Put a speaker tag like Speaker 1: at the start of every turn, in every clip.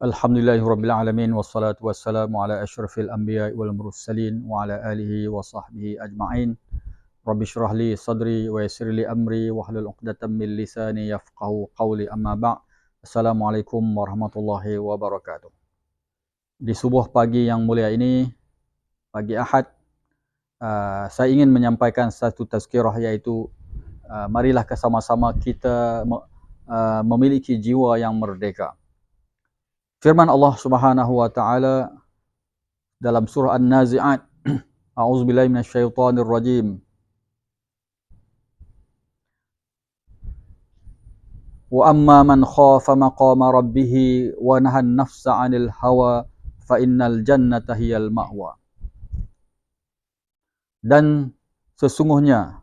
Speaker 1: Alhamdulillahirrabbilalamin wassalatu wassalamu ala asyrafil anbiya'i wal mursalin wa ala alihi wa sahbihi ajma'in. Rabbi syrah li sadri wa yassir li amri wahlul 'uqdatam min lisani yafqahu qawli, amma ba'. Assalamualaikum warahmatullahi wabarakatuh. Di subuh pagi yang mulia ini, pagi Ahad, saya ingin menyampaikan satu tazkirah, iaitu marilah sama-sama kita memiliki jiwa yang merdeka. Firman Allah Subhanahu wa taala dalam surah An-Nazi'at, A'udzubillahi minasyaitonir rajim. Wa amma man khafa maqama rabbih wa nahan nafsa 'anil hawa fa innal jannata hiyal ma'wa. Dan sesungguhnya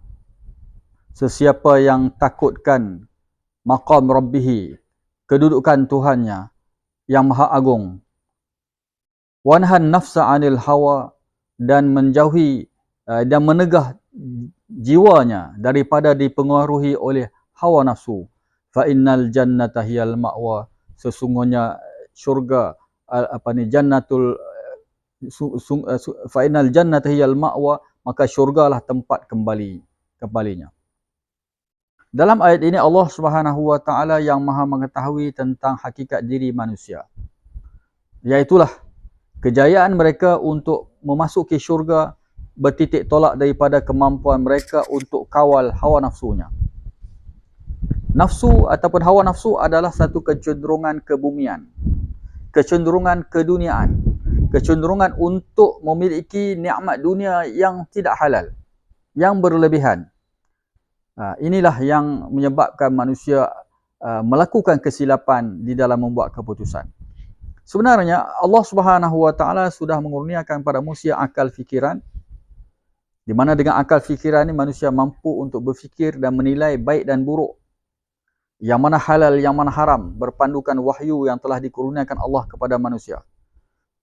Speaker 1: sesiapa yang takutkan maqam rabbih, kedudukan Tuhannya yang Maha Agung, wanhan nafsa 'anil hawa, dan menjauhi dan menegah jiwanya daripada dipengaruhi oleh hawa nafsu, fa innal jannata hiyal ma'wa, sesungguhnya syurga jannatul fa innal jannata hiyal ma'wa, maka syurgalah tempat kembalinya. Dalam ayat ini Allah Subhanahu wa taala yang Maha mengetahui tentang hakikat diri manusia. Iaitulah kejayaan mereka untuk memasuki syurga bertitik tolak daripada kemampuan mereka untuk kawal hawa nafsunya. Nafsu ataupun hawa nafsu adalah satu kecenderungan kebumian, kecenderungan keduniaan, kecenderungan untuk memiliki nikmat dunia yang tidak halal, yang berlebihan. Inilah yang menyebabkan manusia melakukan kesilapan di dalam membuat keputusan. Sebenarnya Allah Subhanahu wa taala sudah mengurniakan pada manusia akal fikiran, di mana dengan akal fikiran ini manusia mampu untuk berfikir dan menilai baik dan buruk, yang mana halal, yang mana haram, berpandukan wahyu yang telah dikurniakan Allah kepada manusia.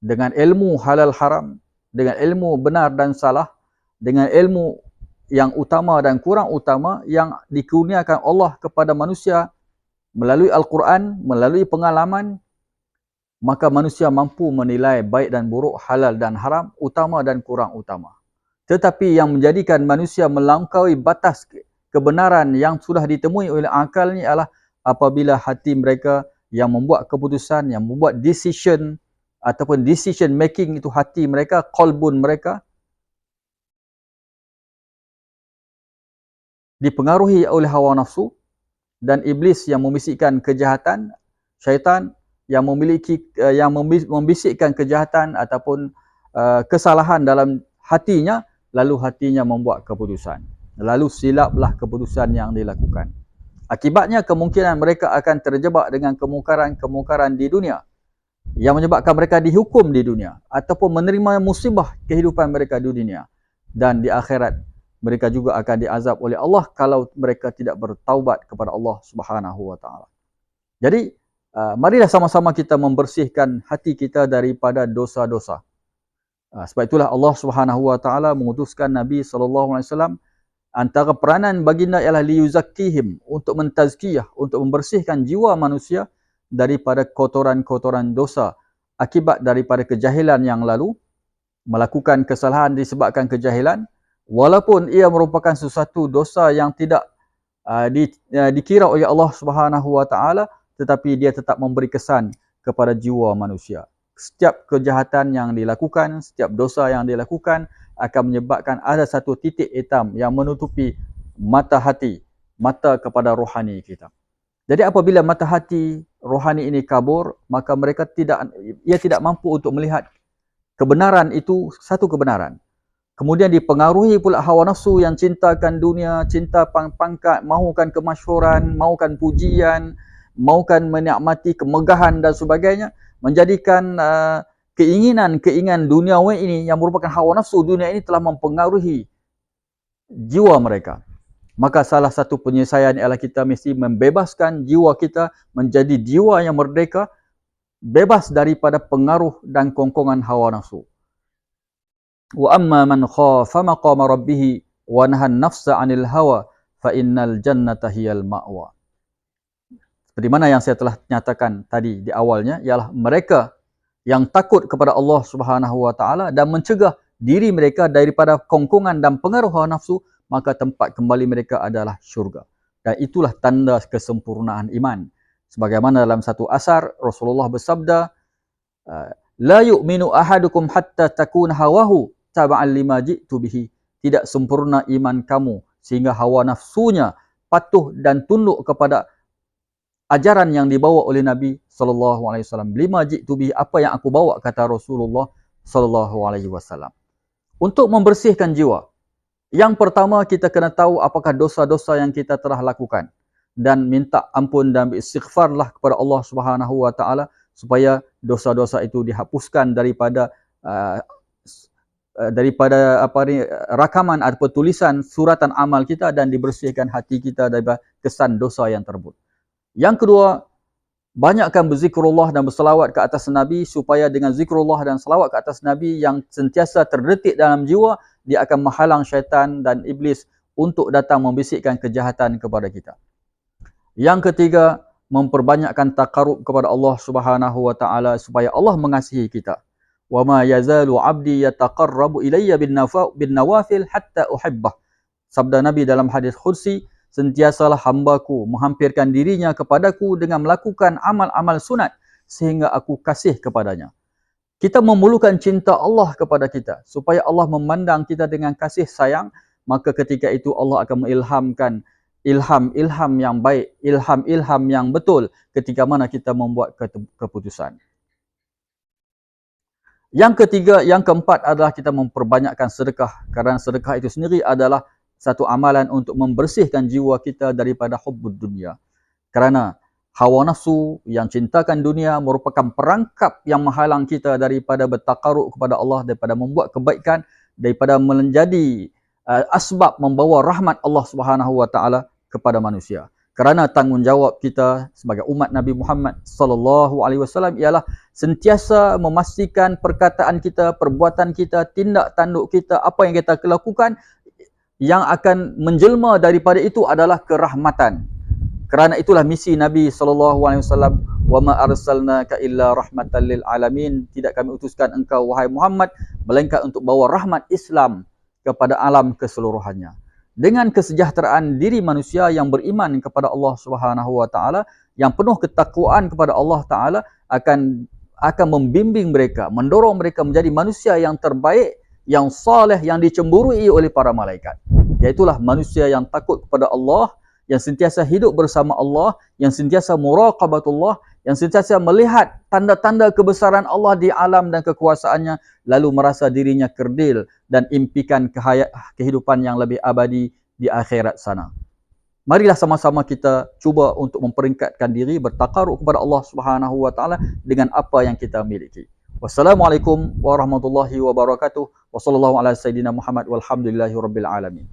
Speaker 1: Dengan ilmu halal haram, dengan ilmu benar dan salah, dengan ilmu yang utama dan kurang utama yang dikurniakan Allah kepada manusia melalui Al-Quran, melalui pengalaman, maka manusia mampu menilai baik dan buruk, halal dan haram, utama dan kurang utama. Tetapi yang menjadikan manusia melampaui batas kebenaran yang sudah ditemui oleh akal ni adalah apabila hati mereka yang membuat keputusan, yang membuat decision ataupun decision making itu hati mereka, qalbun mereka, dipengaruhi oleh hawa nafsu dan iblis yang membisikkan kejahatan, syaitan yang membisikkan kejahatan ataupun kesalahan dalam hatinya, lalu hatinya membuat keputusan. Lalu silaplah keputusan yang dilakukan. Akibatnya kemungkinan mereka akan terjebak dengan kemungkaran-kemungkaran di dunia yang menyebabkan mereka dihukum di dunia ataupun menerima musibah kehidupan mereka di dunia, dan di akhirat mereka juga akan diazab oleh Allah kalau mereka tidak bertaubat kepada Allah Subhanahu wa taala. Jadi, marilah sama-sama kita membersihkan hati kita daripada dosa-dosa. Sebab itulah Allah Subhanahu wa taala mengutuskan Nabi sallallahu alaihi wasallam, antara peranan baginda ialah liyuzakkihim, untuk mentazkiyah, untuk membersihkan jiwa manusia daripada kotoran-kotoran dosa akibat daripada kejahilan yang lalu, melakukan kesalahan disebabkan kejahilan, walaupun ia merupakan sesuatu dosa yang tidak dikira oleh Allah Subhanahu wa taala, tetapi dia tetap memberi kesan kepada jiwa manusia. Setiap kejahatan yang dilakukan, setiap dosa yang dilakukan akan menyebabkan ada satu titik hitam yang menutupi mata hati, mata kepada rohani kita. Jadi apabila mata hati rohani ini kabur, maka ia tidak mampu untuk melihat kebenaran itu satu kebenaran. Kemudian dipengaruhi pula hawa nafsu yang cintakan dunia, cinta pangkat, mahukan kemasyhuran, mahukan pujian, mahukan menikmati kemegahan dan sebagainya, menjadikan keinginan duniawi ini yang merupakan hawa nafsu dunia ini telah mempengaruhi jiwa mereka. Maka salah satu penyelesaian ialah kita mesti membebaskan jiwa kita menjadi jiwa yang merdeka, bebas daripada pengaruh dan kongkongan hawa nafsu. Wa amma man khafa maqama rabbih wa nahan nafsa 'anil hawa fa innal jannata hiyal ma'wa. Seperti mana yang saya telah nyatakan tadi di awalnya, ialah mereka yang takut kepada Allah Subhanahu wa taala dan mencegah diri mereka daripada kongkongan dan pengaruh hawa nafsu, maka tempat kembali mereka adalah syurga. Dan itulah tanda kesempurnaan iman. Sebagaimana dalam satu asar Rasulullah bersabda, la yu'minu ahadukum hatta takuna hawahu taba'an lima ji'tu bihi. Tidak sempurna iman kamu sehingga hawa nafsunya patuh dan tunduk kepada ajaran yang dibawa oleh Nabi sallallahu alaihi wasallam. Lima ji'tu bihi, apa yang aku bawa, kata Rasulullah sallallahu alaihi wasallam. Untuk membersihkan jiwa, yang pertama kita kena tahu apakah dosa-dosa yang kita telah lakukan dan minta ampun dan istighfarlah kepada Allah Subhanahu wa taala supaya dosa-dosa itu dihapuskan daripada rakaman atau tulisan suratan amal kita dan dibersihkan hati kita daripada kesan dosa yang tersebut. Yang kedua, banyakkan berzikrullah dan berselawat ke atas Nabi, supaya dengan zikrullah dan selawat ke atas Nabi yang sentiasa terdetik dalam jiwa, dia akan menghalang syaitan dan iblis untuk datang membisikkan kejahatan kepada kita. Yang ketiga, memperbanyakkan taqarrub kepada Allah Subhanahu wa taala supaya Allah mengasihi kita. Wa ma yazalu 'abdi yataqarrabu ilayya bin nawafil hatta uhibbah. Sabda Nabi dalam hadis qudsi, sentiasalah hambaku menghampirkan dirinya kepadaku dengan melakukan amal-amal sunat sehingga aku kasih kepadanya. Kita memerlukan cinta Allah kepada kita supaya Allah memandang kita dengan kasih sayang, maka ketika itu Allah akan mengilhamkan ilham yang baik, ilham yang betul ketika mana kita membuat keputusan. Yang ketiga, yang keempat adalah kita memperbanyakkan sedekah, kerana sedekah itu sendiri adalah satu amalan untuk membersihkan jiwa kita daripada hubbud dunia. Kerana hawa nafsu yang cintakan dunia merupakan perangkap yang menghalang kita daripada bertakaruk kepada Allah, daripada membuat kebaikan, daripada menjadi asbab membawa rahmat Allah Subhanahu wa taala kepada manusia. Kerana tanggungjawab kita sebagai umat Nabi Muhammad sallallahu alaihi wasallam ialah sentiasa memastikan perkataan kita, perbuatan kita, tindak tanduk kita, apa yang kita lakukan yang akan menjelma daripada itu adalah kerahmatan. Kerana itulah misi Nabi sallallahu alaihi wasallam, wa ma arsalnaka illa rahmatan lil alamin. Tidak kami utuskan engkau wahai Muhammad melainkan untuk bawa rahmat Islam kepada alam keseluruhannya. Dengan kesejahteraan diri manusia yang beriman kepada Allah Subhanahu wa taala, yang penuh ketakwaan kepada Allah taala akan membimbing mereka, mendorong mereka menjadi manusia yang terbaik, yang saleh, yang dicemburui oleh para malaikat. Iaitulah manusia yang takut kepada Allah, yang sentiasa hidup bersama Allah, yang sentiasa muraqabatullah, yang sentiasa melihat tanda-tanda kebesaran Allah di alam dan kekuasaannya, lalu merasa dirinya kerdil dan impikan kehidupan yang lebih abadi di akhirat sana. Marilah sama-sama kita cuba untuk memperingkatkan diri, bertakaruk kepada Allah Subhanahu wa taala dengan apa yang kita miliki. Wassalamualaikum warahmatullahi wabarakatuh. Wassallallahu ala sayyidina Muhammad walhamdulillahi rabbil alamin.